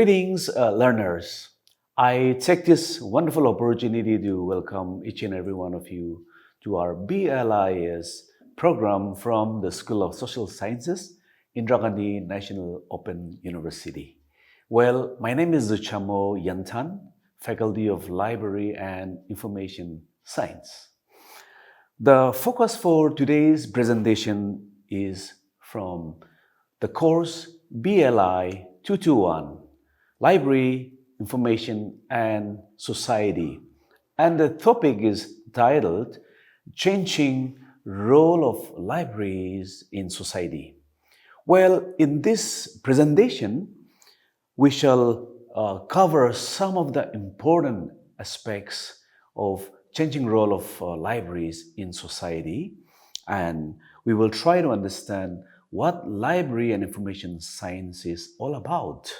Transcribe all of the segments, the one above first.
Greetings, learners. I take this wonderful opportunity to welcome each and every one of you to our BLIS program from the School of Social Sciences, Indira Gandhi National Open University. Well, my name is Chamo Yantan, Faculty of Library and Information Science. The focus for today's presentation is from the course BLI 221, Library, Information and Society. And the topic is titled Changing Role of Libraries in Society. Well, in this presentation, we shall cover some of the important aspects of changing role of libraries in society, and we will try to understand what library and information science is all about.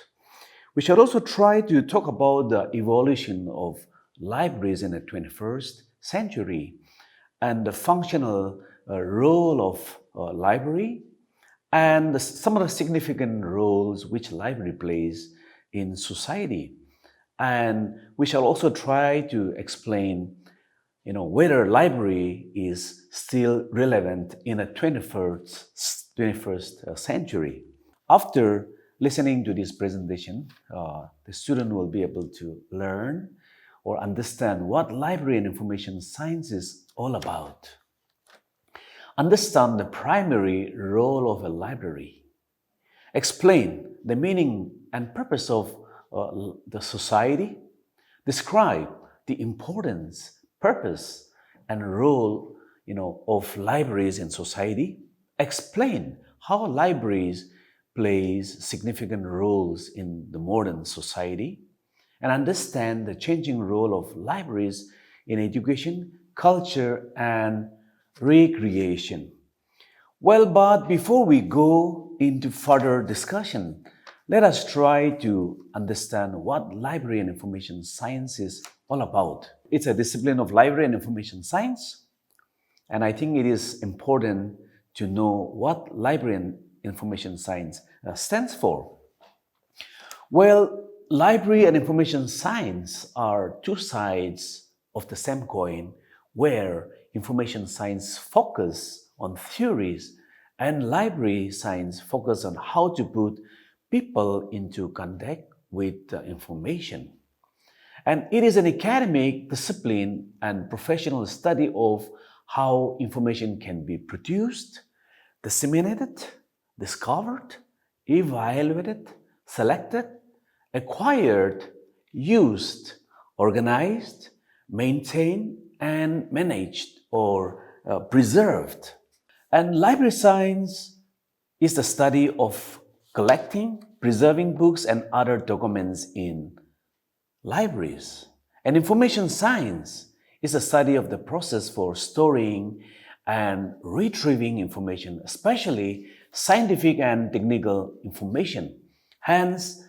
We shall also try to talk about the evolution of libraries in the 21st century and the functional role of library and some of the significant roles which library plays in society. And we shall also try to explain whether library is still relevant in the 21st century. After listening to this presentation, the student will be able to learn or understand what library and information science is all about. Understand the primary role of a library. Explain the meaning and purpose of the society. Describe the importance, purpose, and role of libraries in society. Explain how libraries plays significant roles in the modern society, and understand the changing role of libraries in education, culture, and recreation. Well, but before we go into further discussion, let us try to understand what library and information science is all about. It's a discipline of library and information science, and I think it is important to know what library and information science stands for. Well, library and information science are two sides of the same coin, where information science focus on theories and library science focus on how to put people into contact with information. And it is an academic discipline and professional study of how information can be produced, disseminated, discovered, evaluated, selected, acquired, used, organized, maintained, and managed or preserved. And library science is the study of collecting, preserving books and other documents in libraries. And information science is a study of the process for storing and retrieving information, especially scientific and technical information. Hence,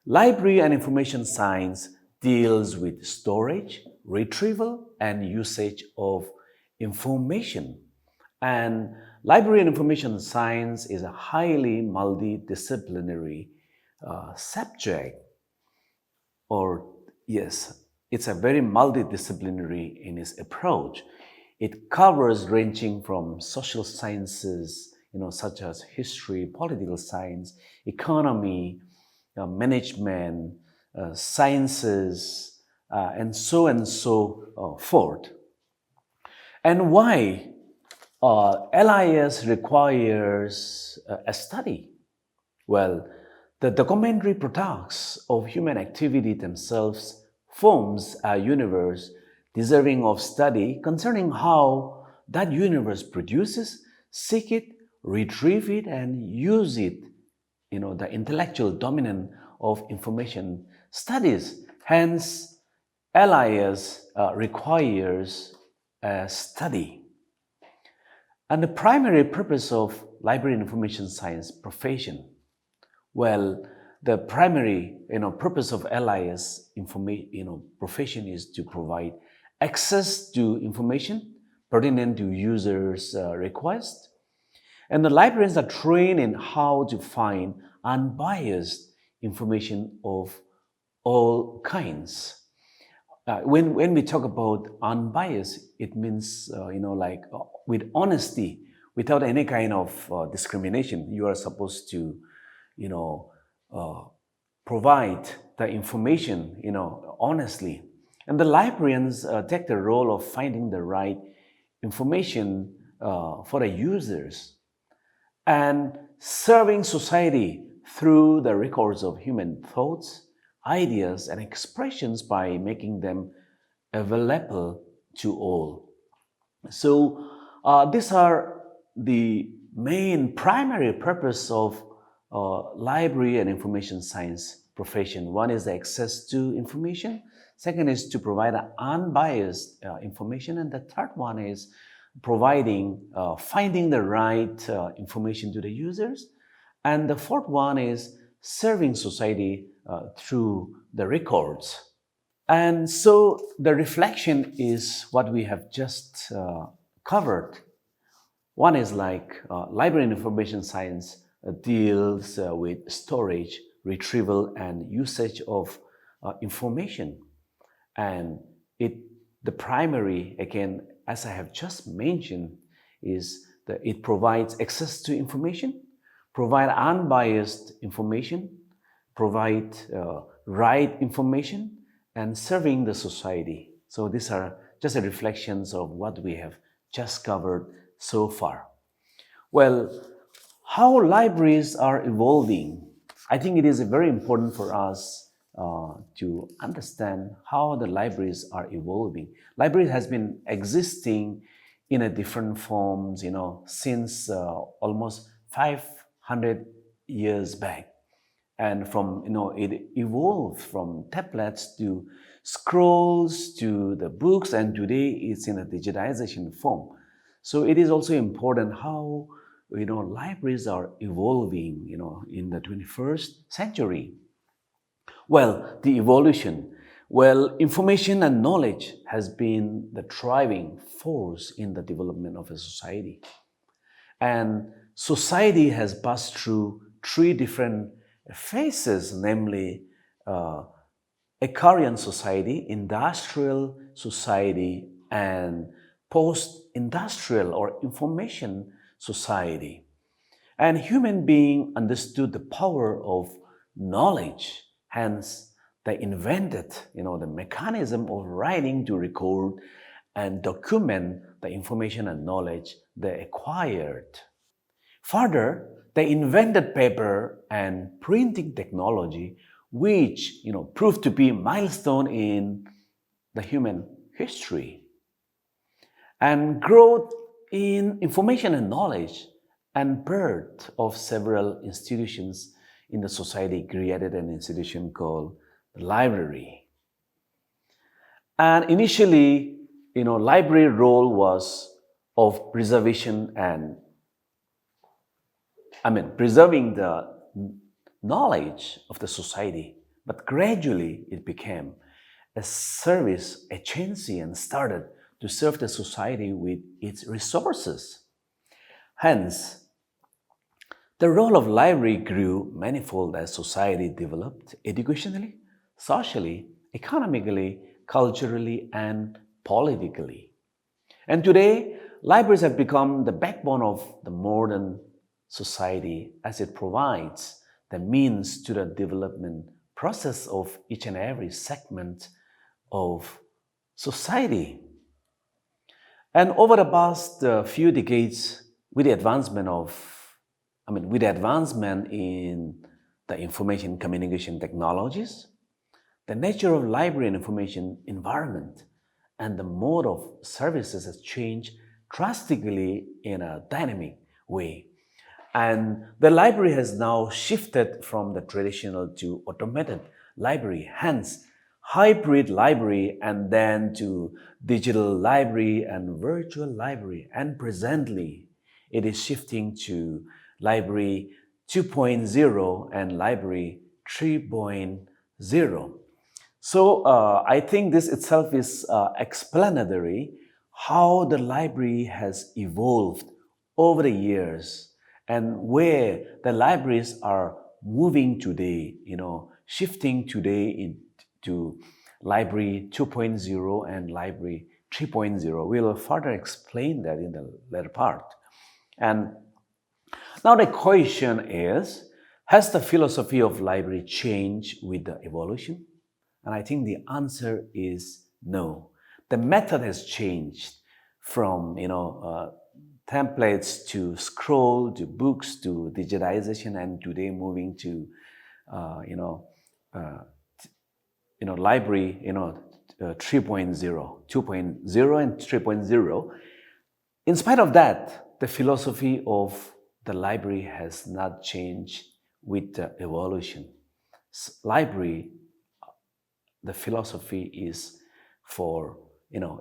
library and information science deals with storage, retrieval, and usage of information. And library and information science is a highly multidisciplinary subject, it's a very multidisciplinary in its approach. It covers ranging from social sciences, such as history, political science, economy, management, sciences, and so forth. And why LIS requires a study? Well, the documentary products of human activity themselves forms a universe deserving of study concerning how that universe produces, seek it, retrieve it, and use it, the intellectual dominant of information studies. Hence, LIS requires a study. And the primary purpose of library and information science profession, well, the primary purpose of LIS profession is to provide access to information pertinent to users' requests. And the librarians are trained in how to find unbiased information of all kinds. When we talk about unbiased, it means, like with honesty, without any kind of discrimination. You are supposed to, you know, uh, provide the information, honestly. And the librarians take the role of finding the right information for the users and serving society through the records of human thoughts, ideas, and expressions by making them available to all. So these are the main primary purpose of library and information science profession. One is the access to information. Second is to provide an unbiased information. And the third one is providing, finding the right information to the users. And the fourth one is serving society through the records. And so the reflection is what we have just covered. One is like library and information science deals with storage, retrieval, and usage of information. And the primary, again, as I have just mentioned, is that it provides access to information, provide unbiased information, provide right information, and serving the society. So these are just the reflections of what we have just covered so far. Well, how libraries are evolving. I think it is very important for us to understand how the libraries are evolving. Library has been existing in a different forms, since almost 500 years back. And from, it evolved from tablets to scrolls to the books, and today it's in a digitization form. So it is also important how, libraries are evolving, in the 21st century. Well, the evolution. Well, information and knowledge has been the driving force in the development of a society. And society has passed through three different phases, namely Agrarian society, industrial society, and post-industrial or information society. And human being understood the power of knowledge. Hence, they invented, the mechanism of writing to record and document the information and knowledge they acquired. Further, they invented paper and printing technology, which proved to be a milestone in the human history. And growth in information and knowledge and birth of several institutions in the society created an institution called the library. And initially, library role was of preservation and preserving the knowledge of the society. But gradually it became a service agency and started to serve the society with its resources. Hence, the role of library grew manifold as society developed educationally, socially, economically, culturally, and politically. And today, libraries have become the backbone of the modern society as it provides the means to the development process of each and every segment of society. And over the past few decades, with the advancement in the information communication technologies, the nature of library and information environment and the mode of services has changed drastically in a dynamic way. And the library has now shifted from the traditional to automated library, hence hybrid library, and then to digital library and virtual library. And presently, it is shifting to library 2.0 and library 3.0. So I think this itself is explanatory how the library has evolved over the years and where the libraries are moving today, shifting today to Library 2.0 and Library 3.0. We will further explain that in the later part. And now the question is, has the philosophy of library changed with the evolution? And I think the answer is no. The method has changed from templates to scroll to books to digitization, and today moving to library 3.0, 2.0 and 3.0. In spite of that, the philosophy of the library has not changed with the evolution. Library, the philosophy is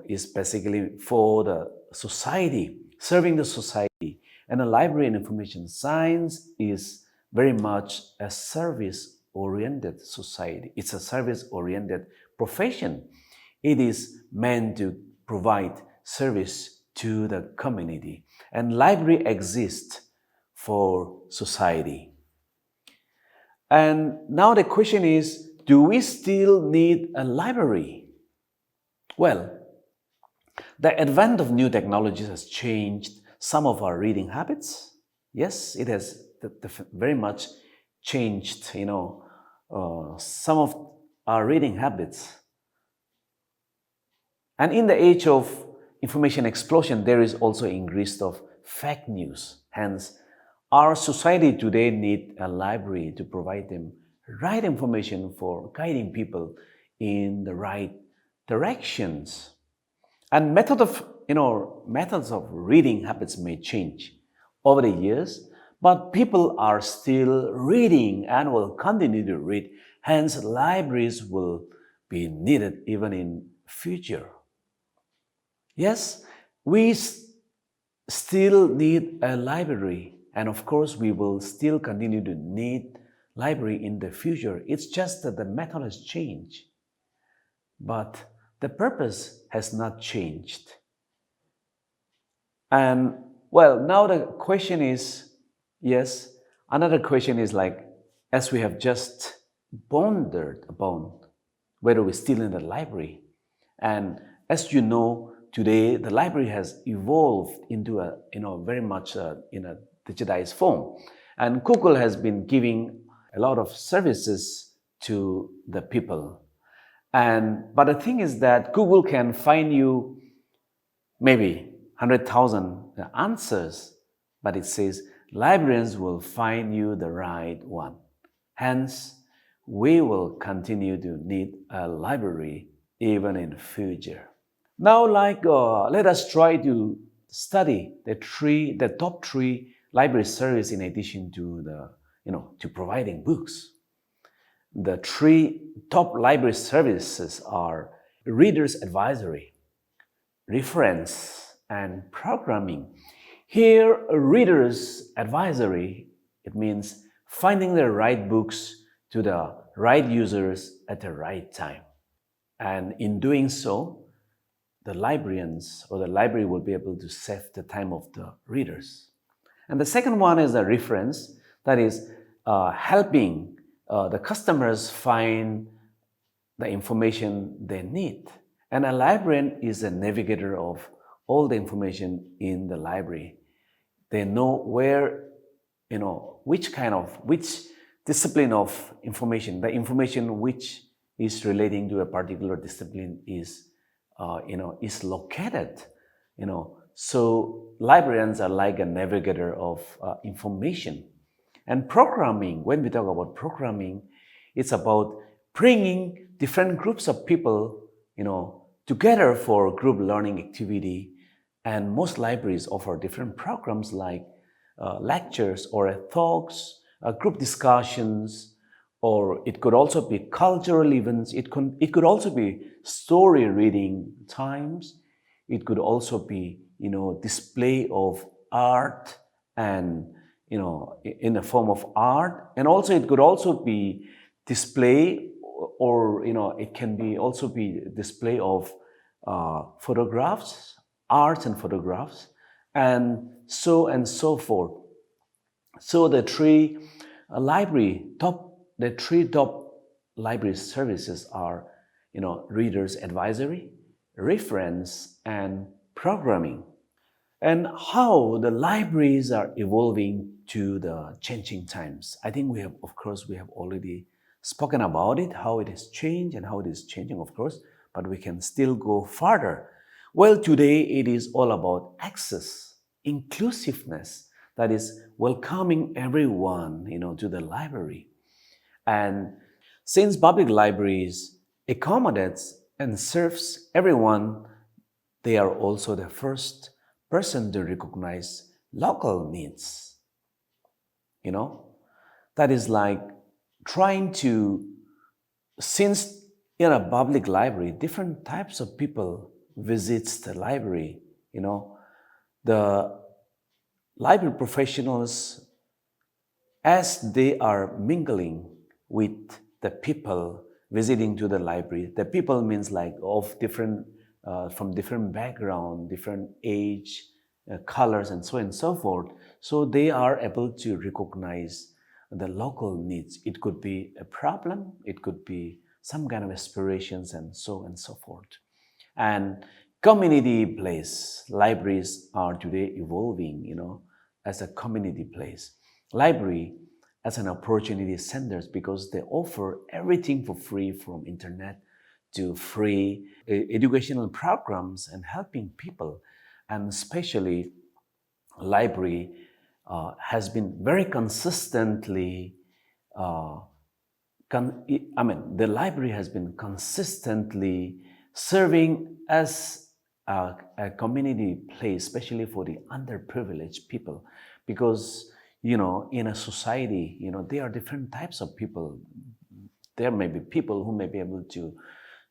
is basically for the society, serving the society. And the library and information science is very much a service-oriented society. It's a service-oriented profession. It is meant to provide service to the community. And library exists for society. And now the question is, do we still need a library? Well, the advent of new technologies has changed some of our reading habits. Yes, it has very much changed, some of our reading habits. And in the age of information explosion, there is also increase of fake news. Hence, our society today needs a library to provide them right information for guiding people in the right directions. And methods of reading habits may change over the years, but people are still reading and will continue to read. Hence, libraries will be needed even in future. Yes, we still need a library, and of course, we will still continue to need library in the future. It's just that the method has changed, but the purpose has not changed. And well, now the question is, yes, another question is like, as we have just pondered upon whether we're still in the library. And as you know, today the library has evolved into a, very much in a digitized form. And Google has been giving a lot of services to the people. But the thing is that Google can find you maybe 100,000 answers, but it says librarians will find you the right one. Hence, we will continue to need a library even in the future. Now, let us try to study the top three library services in addition to to providing books. The three top library services are Reader's Advisory, Reference, and Programming. Here, Reader's Advisory, it means finding the right books to the right users at the right time. And in doing so, the librarians or the library will be able to save the time of the readers. And the second one is a reference, that is helping the customers find the information they need. And a librarian is a navigator of all the information in the library. They know where, which discipline of information, the information which is relating to a particular discipline is located. So librarians are like a navigator of information. And programming, when we talk about programming, it's about bringing different groups of people, together for group learning activity. And most libraries offer different programs like lectures or talks, group discussions, or it could also be cultural events. It could also be story reading times. It could also be, display of art and, in the form of art. And also it could also be display or, it can be also be display of photographs, art and photographs, and so forth. So the three top library services are readers advisory, reference, and programming, and how the libraries are evolving to the changing times. I think we have already spoken about it, how it has changed and how it is changing, of course, but we can still go further. Well, today it is all about access, inclusiveness, that is welcoming everyone, to the library. And since public libraries accommodates and serves everyone, they are also the first person to recognize local needs. You know, that is like trying to, since in a public library, different types of people visits the library. The library professionals, as they are mingling with the people visiting to the library, the people means like of different from different background, different age, colors, and so on and so forth. So they are able to recognize the local needs. It could be a problem, it could be some kind of aspirations, and so on and so forth. And community place, libraries are today evolving, as a community place. Library as an opportunity centers because they offer everything for free, from internet to free educational programs and helping people. And especially library has been very consistently the library has been consistently serving as a community place, especially for the underprivileged people, because in a society, there are different types of people. There may be people who may be able to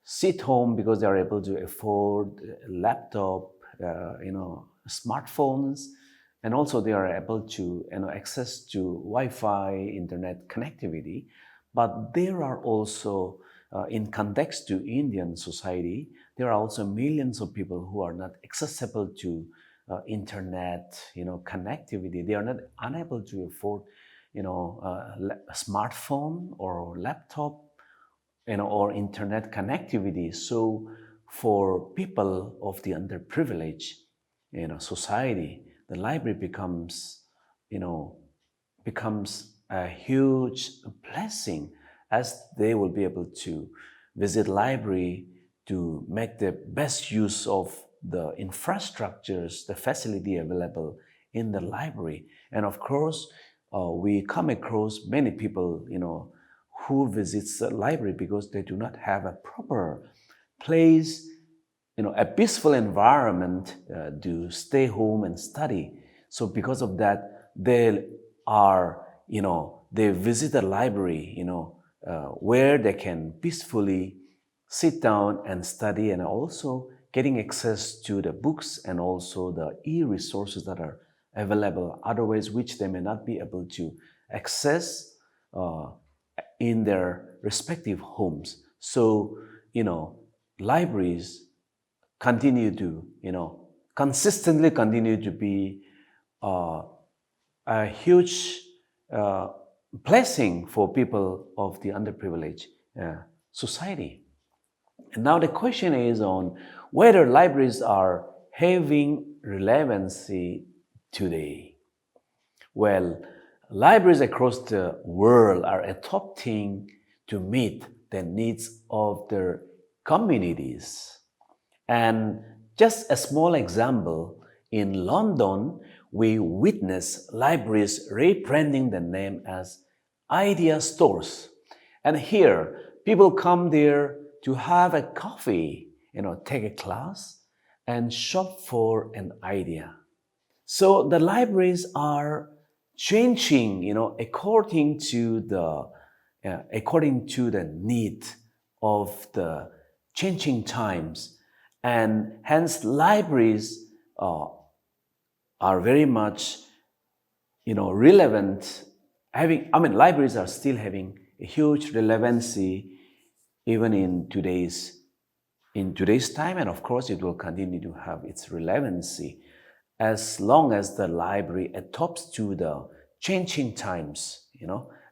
sit home because they are able to afford a laptop, smartphones, and also they are able to access to Wi-Fi, internet connectivity. But there are also, in context to Indian society, there are also millions of people who are not accessible to internet, connectivity. They are not unable to afford, a smartphone or laptop, or internet connectivity. So for people of the underprivileged, society, the library becomes a huge blessing, as they will be able to visit library to make the best use of the infrastructures, the facility available in the library. And of course, we come across many people, who visits the library because they do not have a proper place, a peaceful environment to stay home and study. So because of that, they are, they visit the library, where they can peacefully sit down and study, and also getting access to the books and also the e-resources that are available, otherwise which they may not be able to access in their respective homes. So, libraries continue to, consistently continue to be a huge blessing for people of the underprivileged society. And now the question is on whether libraries are having relevancy today. Well, libraries across the world are adopting to meet the needs of their communities. And just a small example, in London, we witness libraries rebranding the name as idea stores. And here, people come there to have a coffee, take a class, and shop for an idea. So the libraries are changing, according to the need of the changing times, and hence libraries are very much, relevant. Libraries are still having a huge relevancy even in today's time, and of course it will continue to have its relevancy as long as the library adapts to the changing times,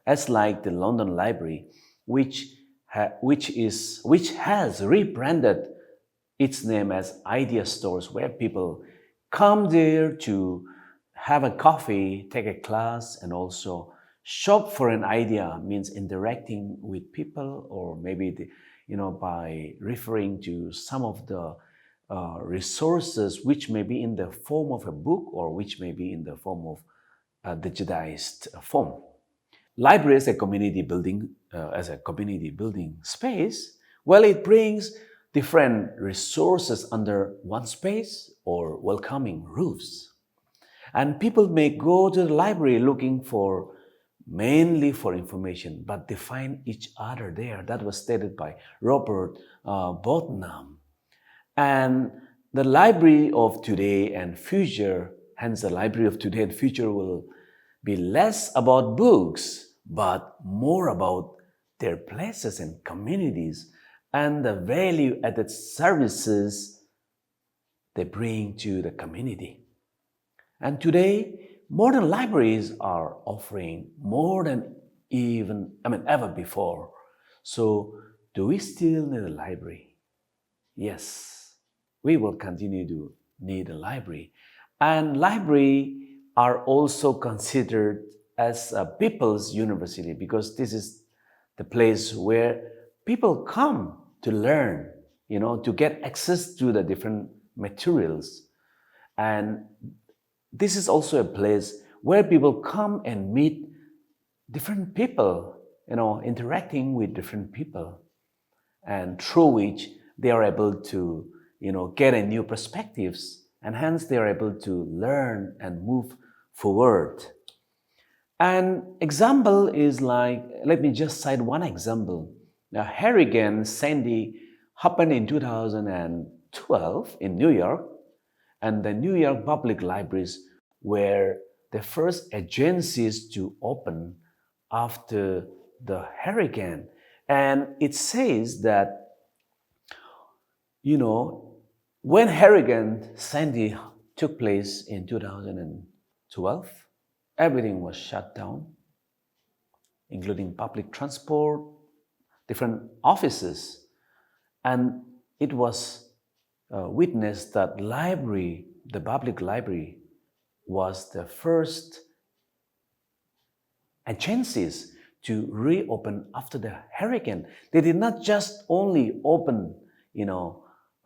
as like the London Library, which which has rebranded its name as idea stores, where people come there to have a coffee, take a class, and also shop for an idea. Means interacting with people, or maybe by referring to some of the resources which may be in the form of a book, or which may be in the form of a digitized form. Library as a community building space, well, it brings different resources under one space or welcoming roofs. And people may go to the library looking for mainly for information, but they find each other there. That was stated by Robert Botnam. And the library of today and future, hence the library of today and future, will be less about books, but more about their places and communities and the value added services they bring to the community. And today, modern libraries are offering more than ever before. So, do we still need a library? Yes, we will continue to need a library. And library are also considered as a people's university, because this is the place where people come to learn, to get access to the different materials. And this is also a place where people come and meet different people, interacting with different people, and through which they are able to, get a new perspectives, and hence they are able to learn and move forward. An example is like, let me just cite one example. Now, Hurricane Sandy happened in 2012 in New York, and the New York public libraries were the first agencies to open after the hurricane. And it says that, when Hurricane Sandy took place in 2012, everything was shut down, including public transport, different offices. And it was witnessed that the public library, was the first agencies to reopen after the hurricane. They did not just only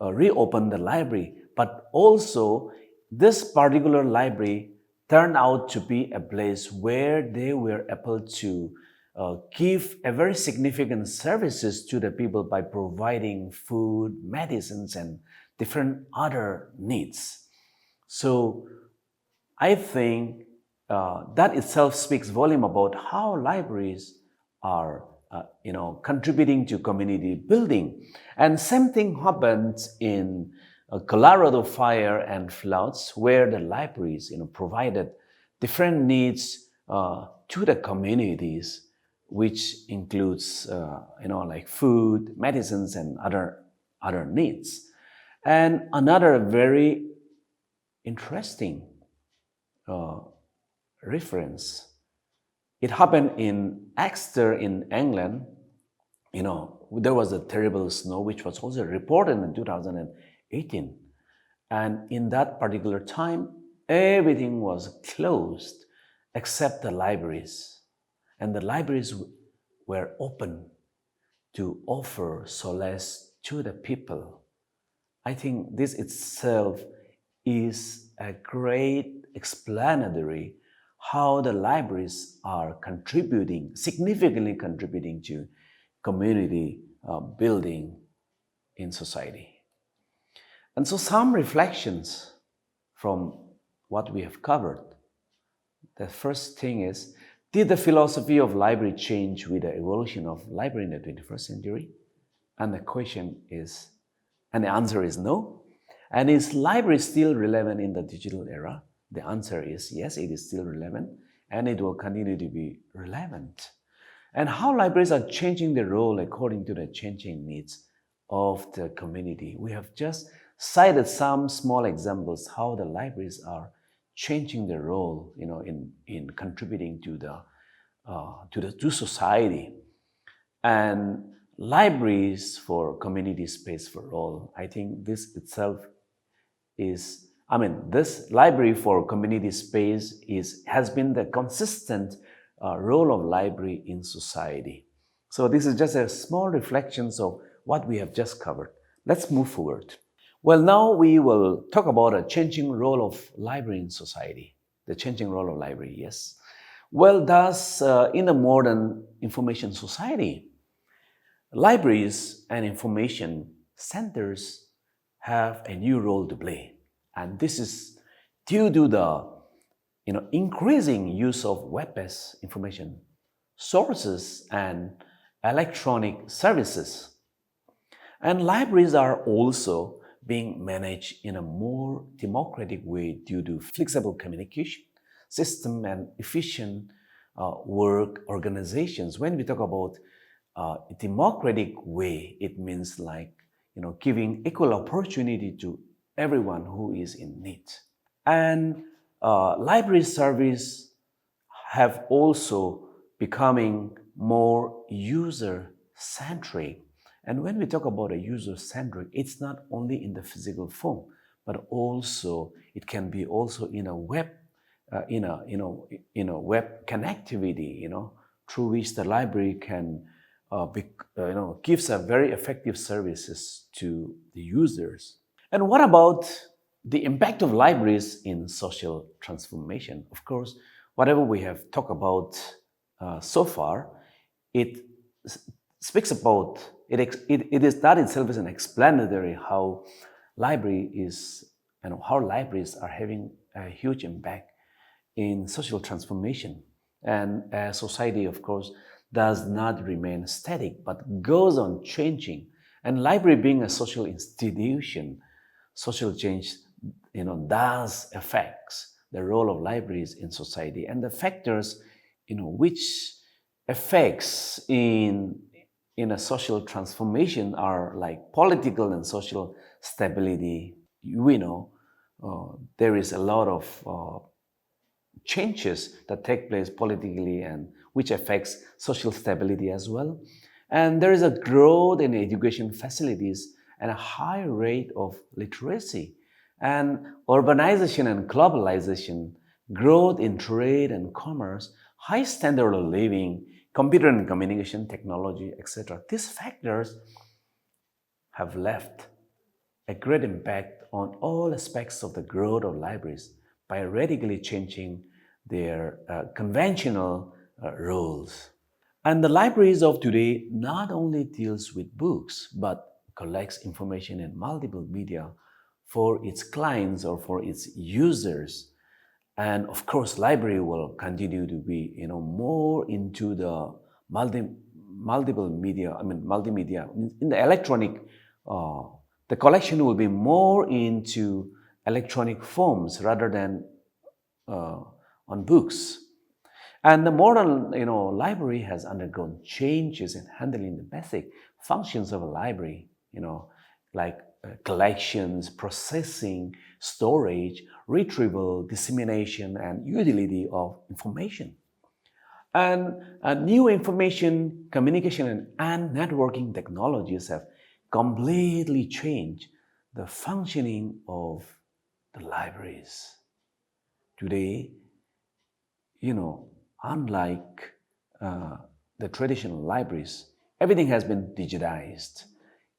reopen the library, but also this particular library turned out to be a place where they were able to give a very significant services to the people by providing food, medicines, and different other needs. So I think that itself speaks volume about how libraries are contributing to community building. And same thing happened in Colorado fire and floods, where the libraries provided different needs to the communities, which includes like food, medicines, and other needs. And another very interesting reference, it happened in Exeter in England. There was a terrible snow, which was also reported in 2018. And in that particular time, everything was closed except the libraries. And the libraries were open to offer solace to the people. I think this itself is a great explanatory how the libraries are significantly contributing to community building in society. And so some reflections from what we have covered. The first thing is, did the philosophy of library change with the evolution of library in the 21st century? And the answer is no. And is library still relevant in the digital era? The answer is yes, it is still relevant, and it will continue to be relevant. And how libraries are changing their role according to the changing needs of the community. We have just cited some small examples how the libraries are changing their role, in contributing to society. And libraries for community space for all. I think this itself is, this library for community space has been the consistent role of library in society. So this is just a small reflections of what we have just covered. Let's move forward. Well, now we will talk about a changing role of library in society. The changing role of library, yes. Well, thus, in the modern information society, libraries and information centers have a new role to play. And this is due to the increasing use of web-based information sources and electronic services. And libraries are also being managed in a more democratic way due to flexible communication system and efficient work organizations. When we talk about democratic way, it means like giving equal opportunity to everyone who is in need. And library service have also becoming more user-centric. And when we talk about a user-centric, it's not only in the physical form, but also it can be also in a web, in a web connectivity, through which the library can gives a very effective services to the users. And what about the impact of libraries in social transformation? Of course, whatever we have talked about so far, it speaks about it is that itself is an explanatory how library is and how libraries are having a huge impact in social transformation. And society, of course, does not remain static but goes on changing. And library being a social institution, social change does affects the role of libraries in society. And the factors which effects in a social transformation are like political and social stability. We know there is a lot of changes that take place politically and which affects social stability as well. And there is a growth in education facilities and a high rate of literacy. And urbanization and globalization, growth in trade and commerce, high standard of living, computer and communication technology, etc. These factors have left a great impact on all aspects of the growth of libraries by radically changing their conventional roles. And the libraries of today not only deals with books, but collects information in multiple media for its clients or for its users. And of course, library will continue to be, more into the multiple media. Multimedia in the electronic. The collection will be more into electronic forms rather than on books. And the modern, library has undergone changes in handling the basic functions of a library, like collections, processing, storage, retrieval, dissemination, and utility of information. And new information, communication, and networking technologies have completely changed the functioning of the libraries. Today, unlike the traditional libraries, everything has been digitized.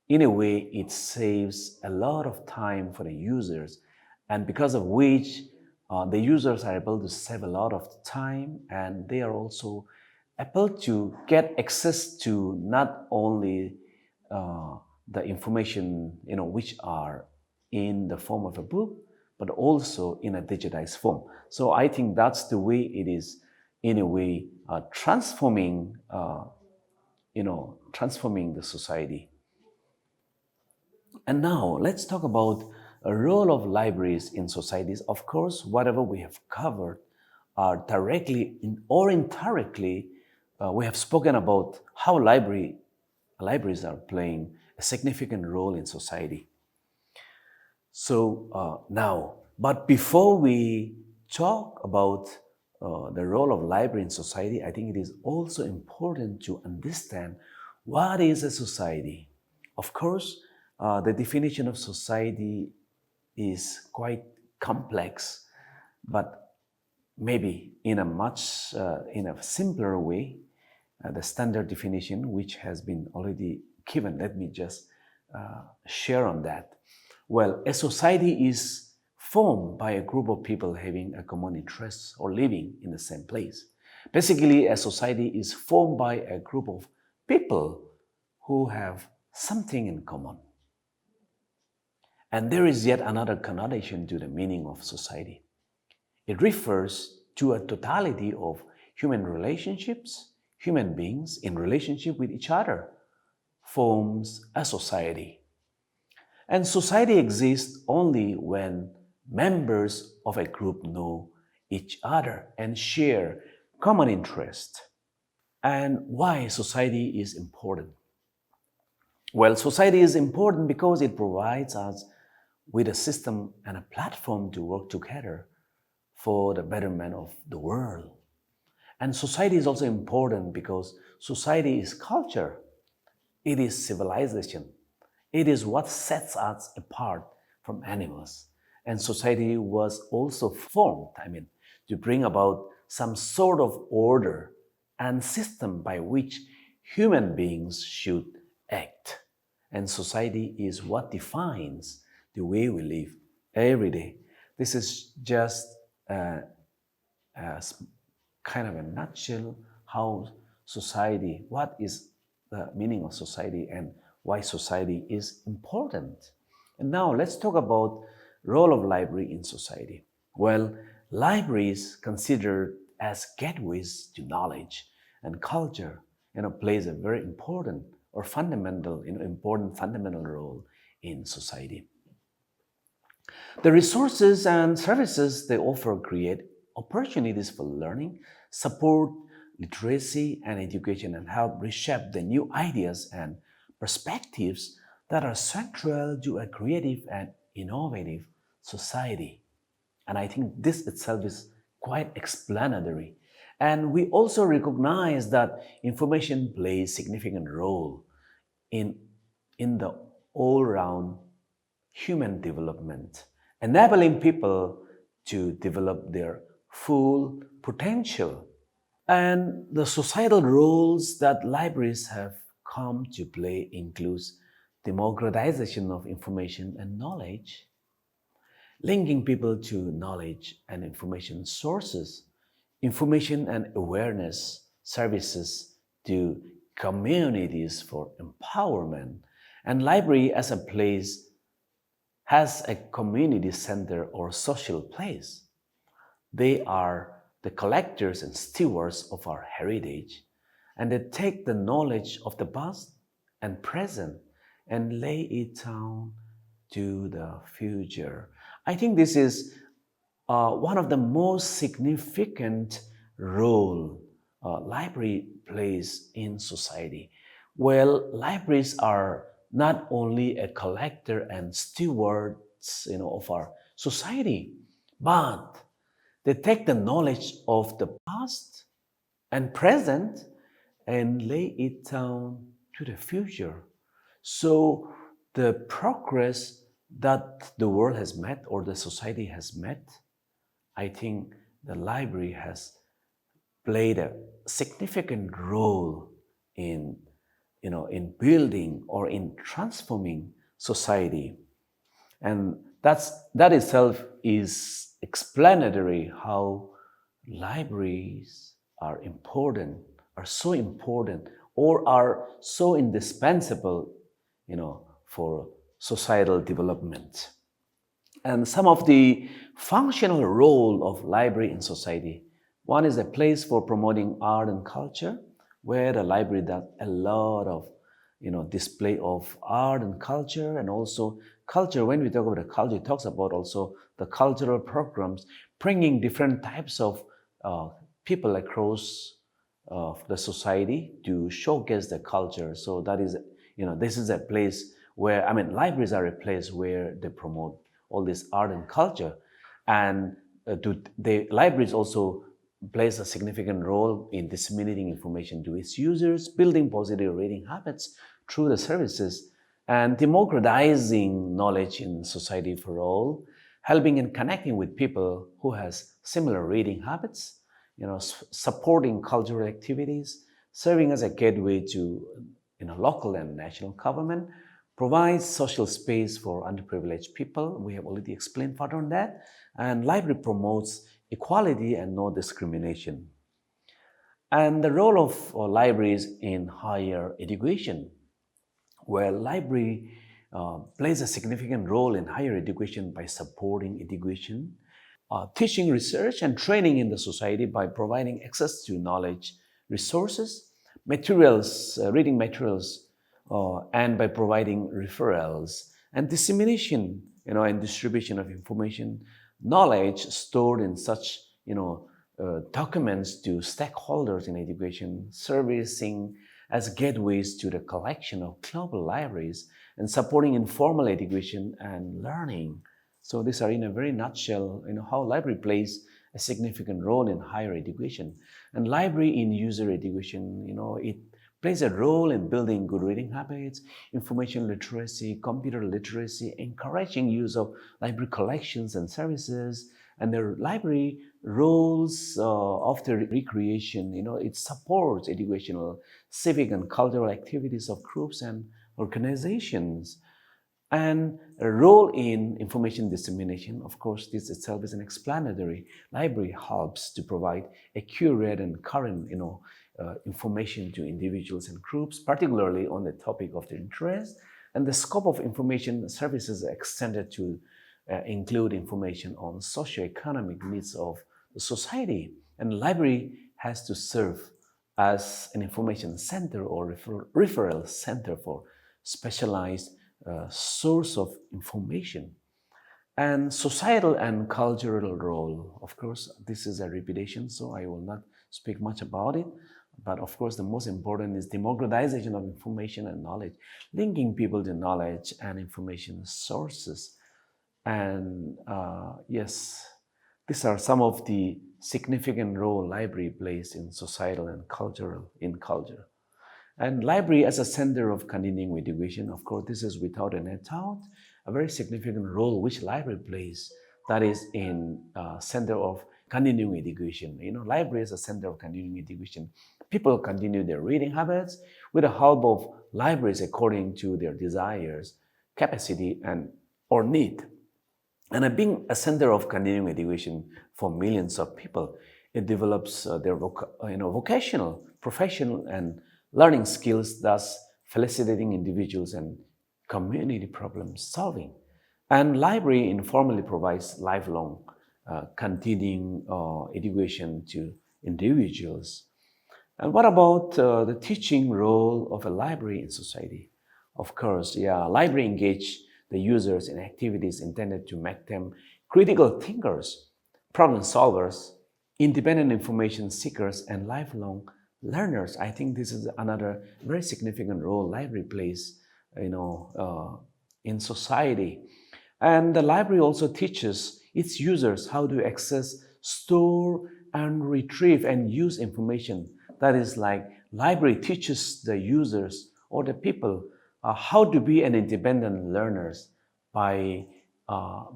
In a way, it saves a lot of time for the users, and because of which the users are able to save a lot of time, and they are also able to get access to not only the information which are in the form of a book, but also in a digitized form. So I think that's the way it is, in a way, transforming the society. And now let's talk about a role of libraries in societies. Of course, whatever we have covered are directly or indirectly, we have spoken about how libraries are playing a significant role in society. So but before we talk about the role of library in society, I think it is also important to understand What is a society? Of course, the definition of society is quite complex, but maybe in a simpler way, the standard definition which has been already given. Let me just share on that. Well, a society is formed by a group of people having a common interest or living in the same place. Basically, a society is formed by a group of people who have something in common. And there is yet another connotation to the meaning of society. It refers to a totality of human relationships. Human beings in relationship with each other forms a society. And society exists only when members of a group know each other and share common interests. And why society is important? Well, society is important because it provides us with a system and a platform to work together for the betterment of the world. And society is also important because society is culture, it is civilization, it is what sets us apart from animals. And society was also formed, to bring about some sort of order and system by which human beings should act. And society is what defines the way we live every day. This is just a kind of a nutshell how society, what is the meaning of society and why society is important. And now let's talk about role of library in society. Well, libraries considered as gateways to knowledge and culture, plays a very important or fundamental, important fundamental role in society. The resources and services they offer create opportunities for learning, support literacy and education, and help reshape the new ideas and perspectives that are central to a creative and innovative society. And I think this itself is quite explanatory. And we also recognize that information plays significant role in, in the all-round human development, enabling people to develop their full potential. And the societal roles that libraries have come to play includes democratization of information and knowledge, linking people to knowledge and information sources, information and awareness services to communities for empowerment, and library as a place has a community center or social place. They are the collectors and stewards of our heritage, and they take the knowledge of the past and present and lay it down to the future. I think this is one of the most significant role library plays in society. Well, libraries are not only a collector and stewards, of our society, but they take the knowledge of the past and present and lay it down to the future. So the progress that the world has met or the society has met, I think the library has played a significant role in, in building or in transforming society. And that itself is explanatory how libraries are important, are so important, or are so indispensable, for societal development. And some of the functional role of library in society. One is a place for promoting art and culture, where the library does a lot of, display of art and culture, and also culture. When we talk about the culture, it talks about also the cultural programs, bringing different types of people across the society to showcase the culture. So that is, this is a place where, libraries are a place where they promote all this art and culture. And the libraries also plays a significant role in disseminating information to its users, building positive reading habits through the services, and democratizing knowledge in society for all, helping and connecting with people who has similar reading habits, supporting cultural activities, serving as a gateway to local and national government, provides social space for underprivileged people. We have already explained further on that. And library promotes equality and no discrimination. And the role of libraries in higher education, where library plays a significant role in higher education by supporting education, teaching, research, and training in the society by providing access to knowledge, resources, materials, reading materials, and by providing referrals and dissemination, and distribution of information, knowledge stored in such, documents to stakeholders in education, servicing as gateways to the collection of global libraries and supporting informal education and learning. So these are in a very nutshell, how library plays a significant role in higher education. And library in user education, it plays a role in building good reading habits, information literacy, computer literacy, encouraging use of library collections and services, and the library roles of the recreation. It supports educational, civic, and cultural activities of groups and organizations. And a role in information dissemination, of course, this itself is an explanatory. Library helps to provide accurate and current, information to individuals and groups, particularly on the topic of their interest. And the scope of information services are extended to include information on socioeconomic needs of the society. And library has to serve as an information center or referral center for specialized source of information. And societal and cultural role, of course, this is a repetition, so I will not speak much about it. But of course, the most important is democratization of information and knowledge, linking people to knowledge and information sources. And yes, these are some of the significant role library plays in societal and cultural in culture. And library as a center of continuing education, of course, this is without a doubt a very significant role which library plays. That is in center of continuing education. Library is a center of continuing education. People continue their reading habits with the help of libraries according to their desires, capacity, and or need. And being a center of continuing education for millions of people, it develops their vocational, professional, and learning skills, thus facilitating individuals and community problem solving. And library informally provides lifelong continuing education to individuals. And what about the teaching role of a library in society? Of course, library engage the users in activities intended to make them critical thinkers, problem solvers, independent information seekers, and lifelong learners. I think this is another very significant role library plays, in society. And the library also teaches its users how to access, store, and retrieve and use information. That is like library teaches the users or the people how to be an independent learners by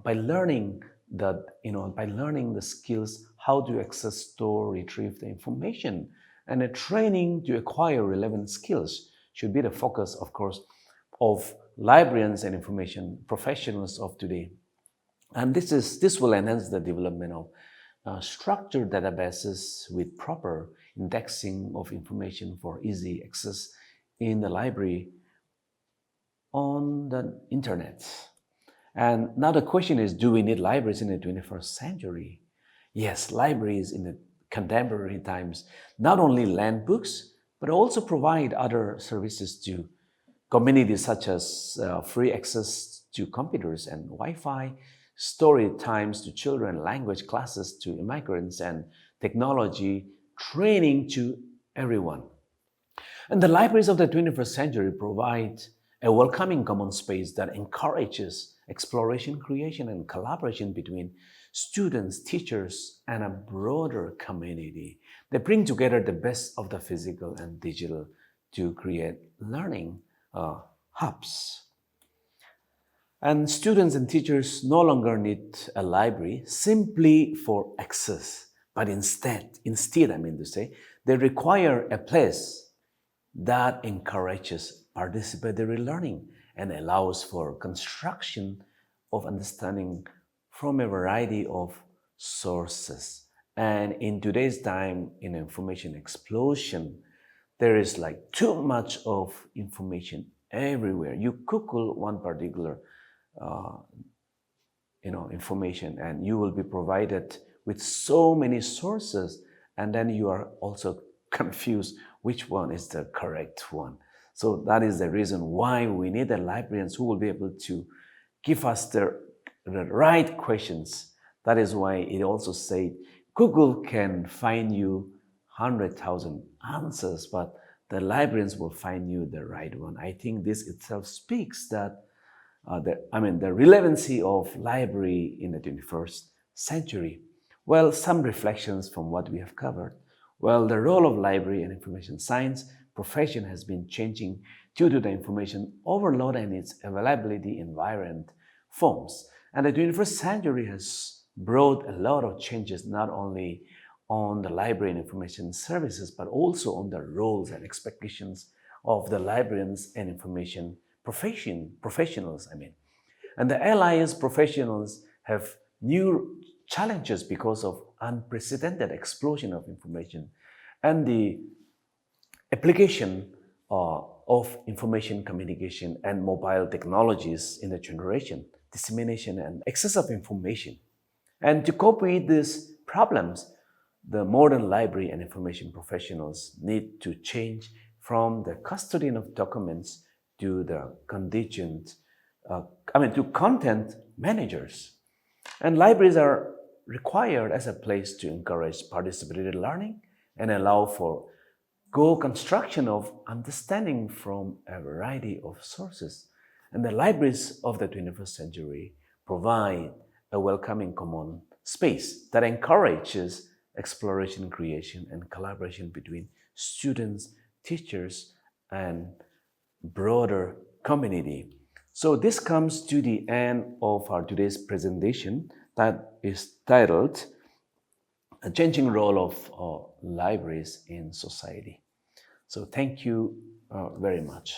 learning the skills how to access, store, retrieve the information. And a training to acquire relevant skills should be the focus, of course, of librarians and information professionals of today. And this will enhance the development of structured databases with proper indexing of information for easy access in the library on the internet. And now the question is, do we need libraries in the 21st century? Yes, libraries in the contemporary times not only lend books, but also provide other services to communities such as free access to computers and Wi-Fi, story times to children, language classes to immigrants, and technology training to everyone. And the libraries of the 21st century provide a welcoming common space that encourages exploration, creation, and collaboration between students, teachers, and a broader community. They bring together the best of the physical and digital to create learning hubs. And students and teachers no longer need a library simply for access, but instead, I mean to say, they require a place that encourages participatory learning and allows for construction of understanding from a variety of sources. And in today's time, in information explosion, there is like too much of information everywhere. You Google one particular uh, information and you will be provided with so many sources, and then you are also confused which one is the correct one. So that is the reason why we need the librarians who will be able to give us the right questions. That is why it also said Google can find you 100,000 answers, but the librarians will find you the right one. I think this itself speaks that the relevancy of library in the 21st century. Well, some reflections from what we have covered. Well, the role of library and information science profession has been changing due to the information overload and its availability in variant forms. And the 21st century has brought a lot of changes, not only on the library and information services, but also on the roles and expectations of the librarians and information professionals. And the LIS professionals have new challenges because of unprecedented explosion of information and the application of information communication and mobile technologies in the generation, dissemination and access of information. And to cope with these problems, the modern library and information professionals need to change from the custodian of documents to the to content managers. And libraries are required as a place to encourage participatory learning and allow for co-construction of understanding from a variety of sources. And the libraries of the 21st century provide a welcoming common space that encourages exploration, creation, and collaboration between students, teachers, and broader community. So this comes to the end of our today's presentation that is titled A Changing Role of Libraries in Society. So thank you very much.